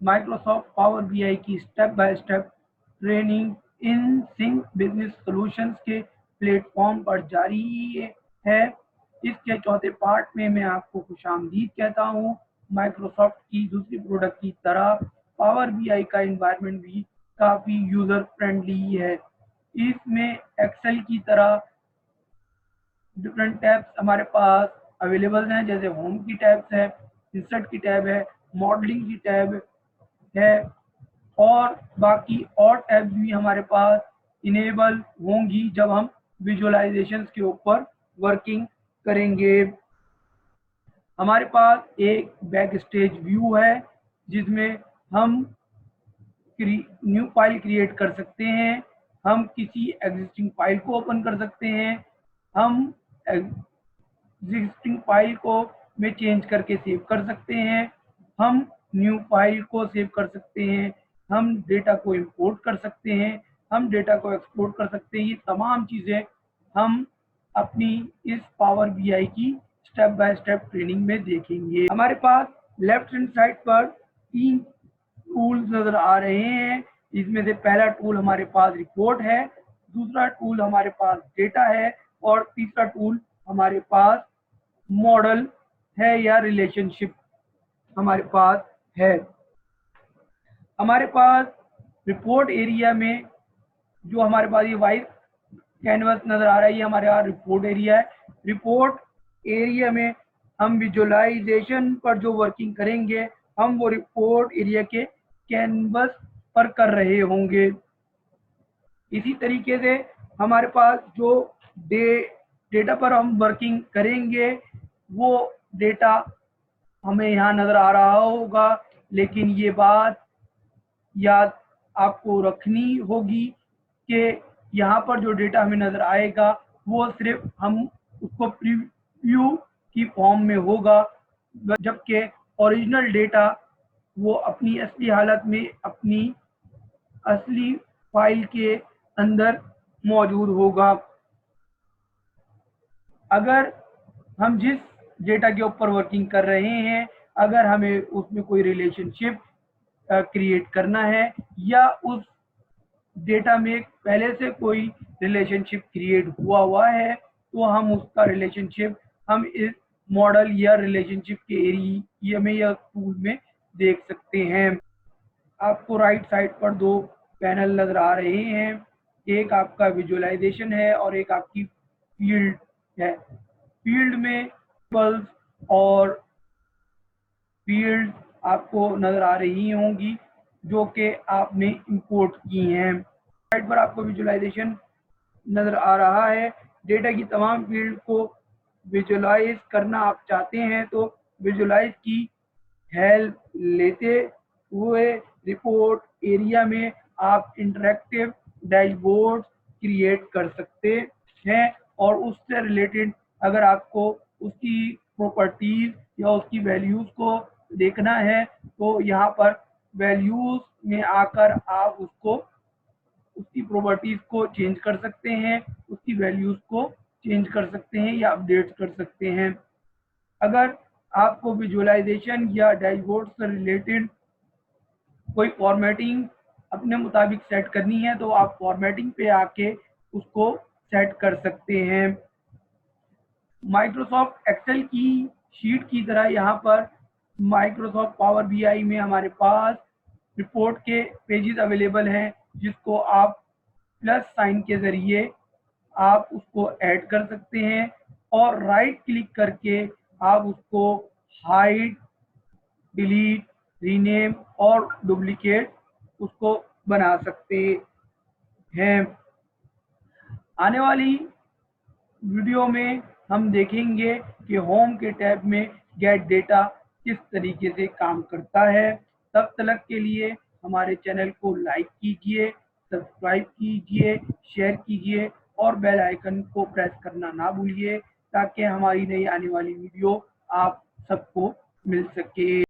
Microsoft power BI की step by step training in sync business solutions के platform पर जारी है। इसके चौथे पार्ट में मैं आपको खुशामदीद कहता हूँ। माइक्रोसॉफ्ट की दूसरी प्रोडक्ट की तरह पावर बीआई का एनवायरनमेंट भी काफ़ी यूज़र फ्रेंडली है। इसमें एक्सेल की तरह डिफरेंट टैब्स हमारे पास अवेलेबल हैं, जैसे होम की टैब्स है, इंसर्ट की टैब है, मॉडलिंग की टैब है और बाकी और टैब्स भी हमारे पास इनेबल होंगी जब हम विजुअलाइजेशंस के ऊपर वर्किंग करेंगे। हमारे पास एक बैक स्टेज व्यू है जिसमें हम न्यू फाइल क्रिएट कर सकते हैं, हम किसी एग्जिस्टिंग फाइल को ओपन कर सकते हैं, हम एग्जिस्टिंग फाइल को में चेंज करके सेव कर सकते हैं, हम न्यू फाइल को सेव कर सकते हैं, हम डेटा को इंपोर्ट कर सकते हैं, हम डेटा को एक्सपोर्ट कर सकते हैं। ये तमाम चीज़ें हम अपनी इस पावर बीआई की स्टेप बाय स्टेप ट्रेनिंग में देखेंगे। हमारे पास लेफ्ट हैंड साइड पर 3 टूल्स नज़र आ रहे हैं। इसमें से पहला टूल हमारे पास रिपोर्ट है, दूसरा टूल हमारे पास डेटा है और तीसरा टूल हमारे पास मॉडल है या रिलेशनशिप हमारे पास है। हमारे पास रिपोर्ट एरिया में जो हमारे पास ये वाइट कैनवस नज़र आ रहा है, ये हमारे यहाँ रिपोर्ट एरिया है। रिपोर्ट एरिया में हम विजुअलाइजेशन पर जो वर्किंग करेंगे हम वो रिपोर्ट एरिया के कैनवस पर कर रहे होंगे। इसी तरीके से हमारे पास जो डेटा पर हम वर्किंग करेंगे वो डेटा हमें यहाँ नज़र आ रहा होगा, लेकिन ये बात याद आपको रखनी होगी कि यहाँ पर जो डेटा हमें नज़र आएगा वो सिर्फ हम उसको प्रीव्यू की फॉर्म में होगा, जबकि ओरिजिनल डेटा वो अपनी असली हालत में अपनी असली फाइल के अंदर मौजूद होगा। अगर हम जिस डेटा के ऊपर वर्किंग कर रहे हैं, अगर हमें उसमें कोई रिलेशनशिप क्रिएट करना है या उस डेटा में पहले से कोई रिलेशनशिप क्रिएट हुआ है तो हम उसका रिलेशनशिप हम इस मॉडल या रिलेशनशिप के एरिया में या टूल में देख सकते हैं। आपको राइट साइड पर 2 पैनल नज़र आ रहे हैं, एक आपका विजुअलाइजेशन है और एक आपकी फील्ड है। फील्ड में टेबल्स और फील्ड आपको नज़र आ रही होंगी जो कि आपने इंपोर्ट की हैं। साइड पर आपको विजुअलाइजेशन नज़र आ रहा है। डेटा की तमाम फील्ड को विजुअलाइज करना आप चाहते हैं तो विजुअलाइज की हेल्प लेते हुए रिपोर्ट एरिया में आप इंटरैक्टिव डैशबोर्ड क्रिएट कर सकते हैं और उससे रिलेटेड अगर आपको उसकी प्रॉपर्टीज या उसकी वैल्यूज़ को देखना है तो यहाँ पर वैल्यूज़ में आकर आप उसकी प्रॉपर्टीज को चेंज कर सकते हैं, उसकी वैल्यूज़ को चेंज कर सकते हैं या अपडेट कर सकते हैं। अगर आपको विजुअलाइजेशन या डैशबोर्ड से रिलेटेड कोई फॉर्मेटिंग अपने मुताबिक सेट करनी है तो आप फॉर्मेटिंग पे आके उसको सेट कर सकते हैं। माइक्रोसॉफ्ट एक्सेल की शीट की तरह यहाँ पर माइक्रोसॉफ्ट पावर बीआई में हमारे पास रिपोर्ट के पेजेस अवेलेबल हैं जिसको आप प्लस साइन के ज़रिए आप उसको ऐड कर सकते हैं और राइट क्लिक करके आप उसको हाइड, डिलीट, रीनेम और डुप्लीकेट उसको बना सकते हैं। आने वाली वीडियो में हम देखेंगे कि होम के टैब में गेट डेटा किस तरीके से काम करता है। तब तक के लिए हमारे चैनल को लाइक कीजिए, सब्सक्राइब कीजिए, शेयर कीजिए और बेल आइकन को प्रेस करना ना भूलिए ताकि हमारी नई आने वाली वीडियो आप सबको मिल सके।